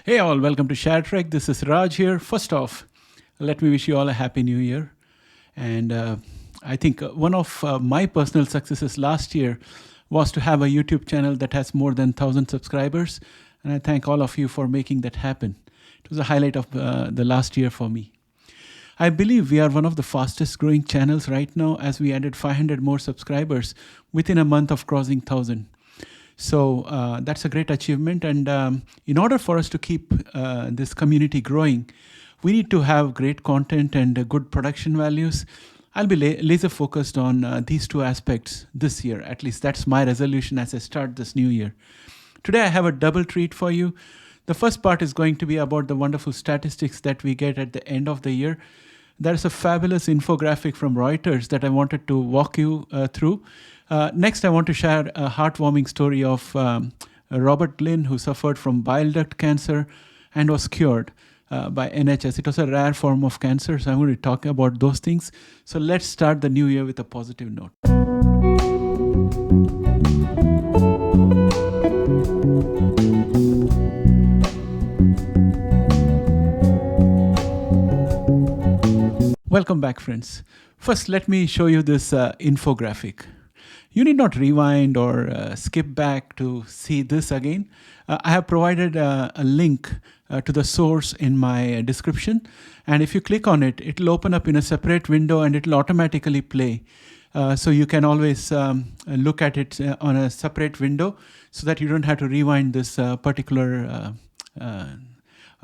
Hey all, welcome to Share Trek. This is Raj here. First off, let me wish you all a happy new year. And I think one of my personal successes last year was to have a YouTube channel that has more than 1,000 subscribers. And I thank all of you for making that happen. It was a highlight of the last year for me. I believe we are one of the fastest growing channels right now, as we added 500 more subscribers within a month of crossing 1,000. So that's a great achievement. And in order for us to keep this community growing, we need to have great content and good production values. I'll be laser focused on these two aspects this year. At least that's my resolution as I start this new year. Today I have a double treat for you. The first part is going to be about the wonderful statistics that we get at the end of the year. There's a fabulous infographic from Reuters that I wanted to walk you through. Next, I want to share a heartwarming story of Robert Glynn, who suffered from bile duct cancer and was cured by NHS. It was a rare form of cancer, so I'm going to talk about those things. So let's start the new year with a positive note. Welcome back, friends. First, let me show you this infographic. You need not rewind or skip back to see this again. I have provided a link to the source in my description. And if you click on it, it'll open up in a separate window and it'll automatically play. So you can always look at it on a separate window so that you don't have to rewind this particular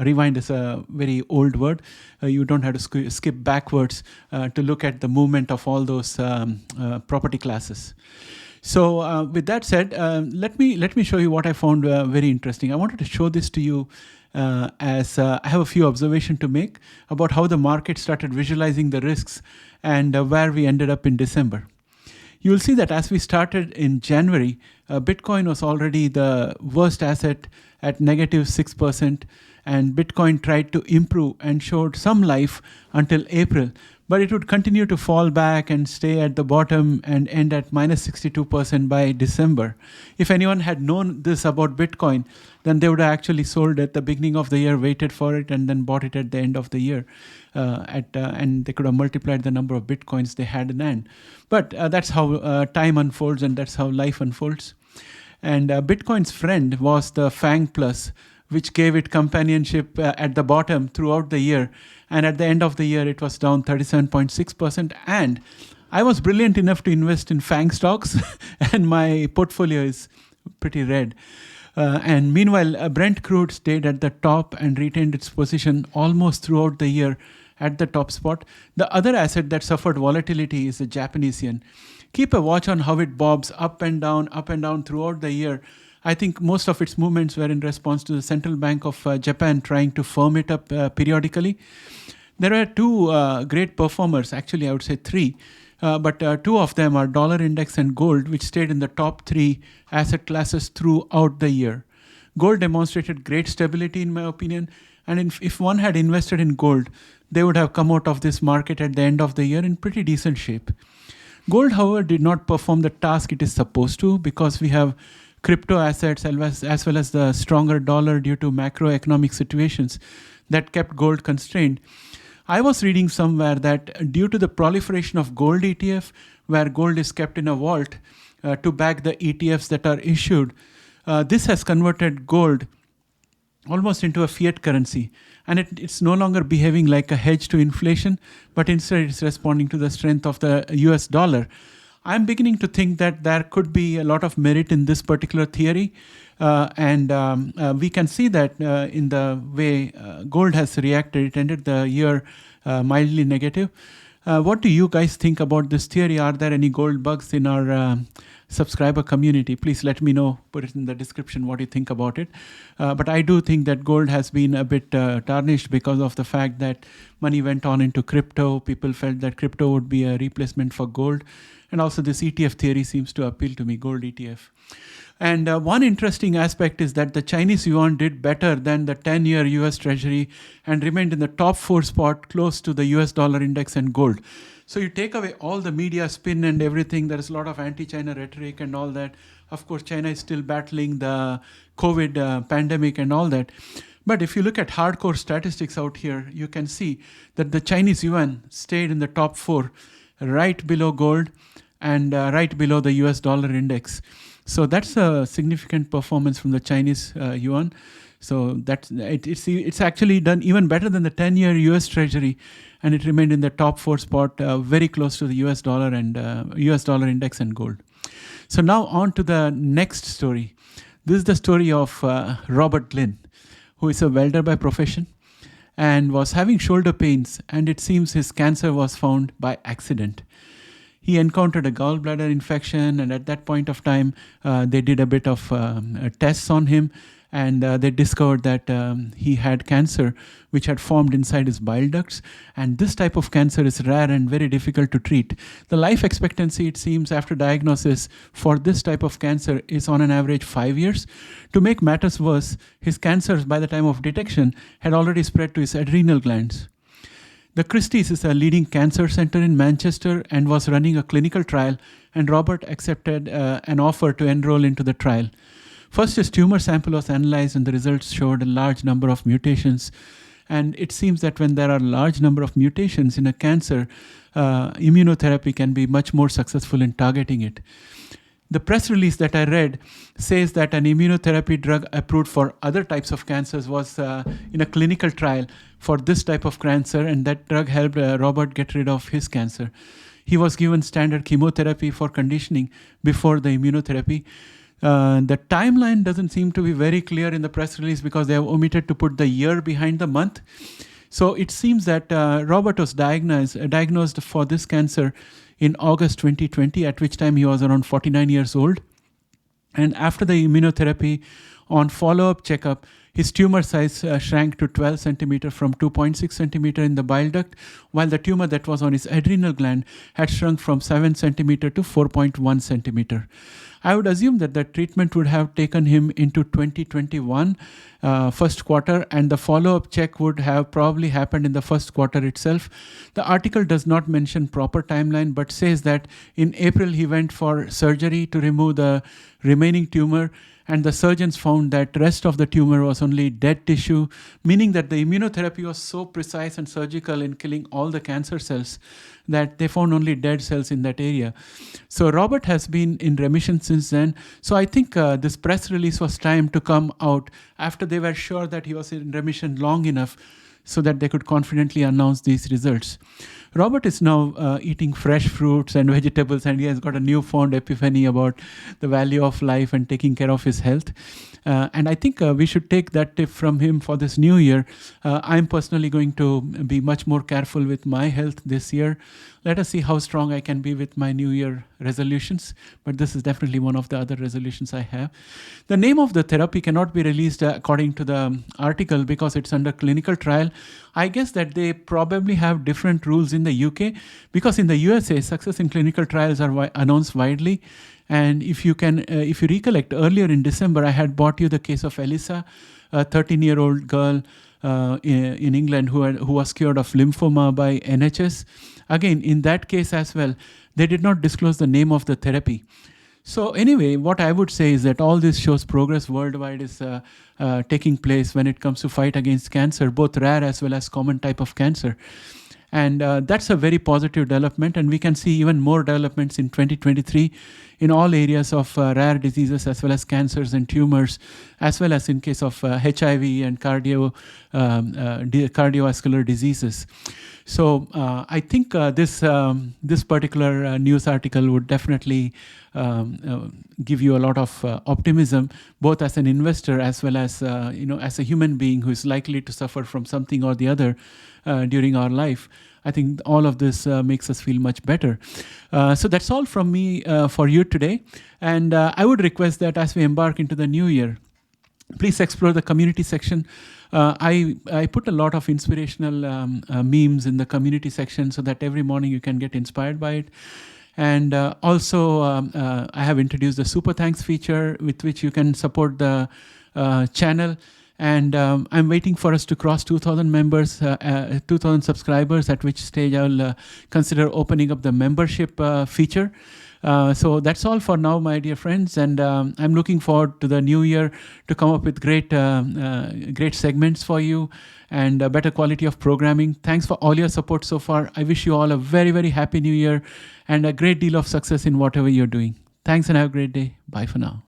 rewind is a very old word. You don't have to skip backwards to look at the movement of all those property classes. So with that said, let me show you what I found very interesting. I wanted to show this to you as I have a few observations to make about how the market started visualizing the risks and where we ended up in December. You will see that as we started in January, Bitcoin was already the worst asset at negative 6%. And Bitcoin tried to improve and showed some life until April, but it would continue to fall back and stay at the bottom and end at minus 62% by December. If anyone had known this about Bitcoin, then they would have actually sold at the beginning of the year, waited for it, and then bought it at the end of the year. And they could have multiplied the number of Bitcoins they had in hand. But that's how time unfolds and that's how life unfolds. And Bitcoin's friend was the FANG Plus, which gave it companionship at the bottom throughout the year. And at the end of the year, it was down 37.6%. And I was brilliant enough to invest in FANG stocks, and my portfolio is pretty red. And meanwhile, Brent crude stayed at the top and retained its position almost throughout the year at the top spot. The other asset that suffered volatility is the Japanese yen. Keep a watch on how it bobs up and down throughout the year. I think most of its movements were in response to the Central Bank of Japan trying to firm it up periodically. There are two great performers, actually I would say three, but two of them are dollar index and gold, which stayed in the top three asset classes throughout the year. Gold demonstrated great stability in my opinion, and if one had invested in gold, they would have come out of this market at the end of the year in pretty decent shape. Gold, however, did not perform the task it is supposed to because we have crypto assets as well as the stronger dollar due to macroeconomic situations that kept gold constrained. I was reading somewhere that due to the proliferation of gold ETF, where gold is kept in a vault to back the ETFs that are issued, this has converted gold almost into a fiat currency. And it's no longer behaving like a hedge to inflation, but instead it's responding to the strength of the US dollar. I'm beginning to think that there could be a lot of merit in this particular theory. And we can see that in the way gold has reacted. It ended the year mildly negative. What do you guys think about this theory? Are there any gold bugs in our subscriber community? Please let me know. Put it in the description what you think about it. But I do think that gold has been a bit tarnished because of the fact that money went on into crypto. People felt that crypto would be a replacement for gold. And also this ETF theory seems to appeal to me, gold ETF. And one interesting aspect is that the Chinese yuan did better than the 10-year US Treasury and remained in the top 4 spot close to the US dollar index and gold. So you take away all the media spin and everything, there is a lot of anti-China rhetoric and all that. Of course, China is still battling the COVID pandemic and all that. But if you look at hardcore statistics out here, you can see that the Chinese yuan stayed in the top 4, right below gold and right below the US dollar index. So that's a significant performance from the Chinese yuan. So it's actually done even better than the 10-year US Treasury, and it remained in the top 4 spot, very close to the US dollar and US dollar index and gold. So now on to the next story. This is the story of Robert Glynn, who is a welder by profession and was having shoulder pains, and it seems his cancer was found by accident. He encountered a gallbladder infection, and at that point of time, they did a bit of tests on him, and they discovered that he had cancer which had formed inside his bile ducts. And this type of cancer is rare and very difficult to treat. The life expectancy, it seems, after diagnosis for this type of cancer is on an average 5 years. To make matters worse, his cancer by the time of detection had already spread to his adrenal glands. The Christie's is a leading cancer center in Manchester and was running a clinical trial, and Robert accepted an offer to enroll into the trial. First, his tumor sample was analyzed, and the results showed a large number of mutations. And it seems that when there are a large number of mutations in a cancer, immunotherapy can be much more successful in targeting it. The press release that I read says that an immunotherapy drug approved for other types of cancers was in a clinical trial for this type of cancer, and that drug helped Robert get rid of his cancer. He was given standard chemotherapy for conditioning before the immunotherapy. The timeline doesn't seem to be very clear in the press release because they have omitted to put the year behind the month. So it seems that Robert was diagnosed for this cancer in August 2020, at which time he was around 49 years old. And after the immunotherapy, on follow-up checkup, his tumor size shrank to 12 centimeter from 2.6 centimeter in the bile duct, while the tumor that was on his adrenal gland had shrunk from 7 centimeter to 4.1 centimeter. I would assume that the treatment would have taken him into 2021 first quarter, and the follow-up check would have probably happened in the first quarter itself. The article does not mention proper timeline, but says that in April he went for surgery to remove the remaining tumor, and the surgeons found that rest of the tumor was only dead tissue, meaning that the immunotherapy was so precise and surgical in killing all the cancer cells that they found only dead cells in that area. So Robert has been in remission since then. So I think this press release was timed to come out after they were sure that he was in remission long enough so that they could confidently announce these results. Robert is now eating fresh fruits and vegetables, and he has got a newfound epiphany about the value of life and taking care of his health. And I think we should take that tip from him for this new year. I'm personally going to be much more careful with my health this year. Let us see how strong I can be with my New Year resolutions. But this is definitely one of the other resolutions I have. The name of the therapy cannot be released according to the article because it's under clinical trial. I guess that they probably have different rules in the UK, because in the USA, success in clinical trials are announced widely. And if you recollect, earlier in December, I had brought you the case of Elisa, a 13-year-old girl in England who was cured of lymphoma by NHS. Again, in that case as well, they did not disclose the name of the therapy. So anyway, what I would say is that all this shows progress worldwide is taking place when it comes to fight against cancer, both rare as well as common type of cancer. And that's a very positive development, and we can see even more developments in 2023 in all areas of rare diseases as well as cancers and tumors, as well as in case of HIV and cardiovascular diseases. So I think this particular news article would definitely give you a lot of optimism, both as an investor as well as as a human being who is likely to suffer from something or the other during our life. I think all of this makes us feel much better. So that's all from me for you today. And I would request that as we embark into the new year, please explore the community section. I put a lot of inspirational memes in the community section so that every morning you can get inspired by it. And also, I have introduced the Super Thanks feature with which you can support the channel. And I'm waiting for us to cross 2,000 members, 2,000 subscribers, at which stage I'll consider opening up the membership feature. So that's all for now, my dear friends. And I'm looking forward to the new year to come up with great segments for you and a better quality of programming. Thanks for all your support so far. I wish you all a very, very happy new year and a great deal of success in whatever you're doing. Thanks and have a great day. Bye for now.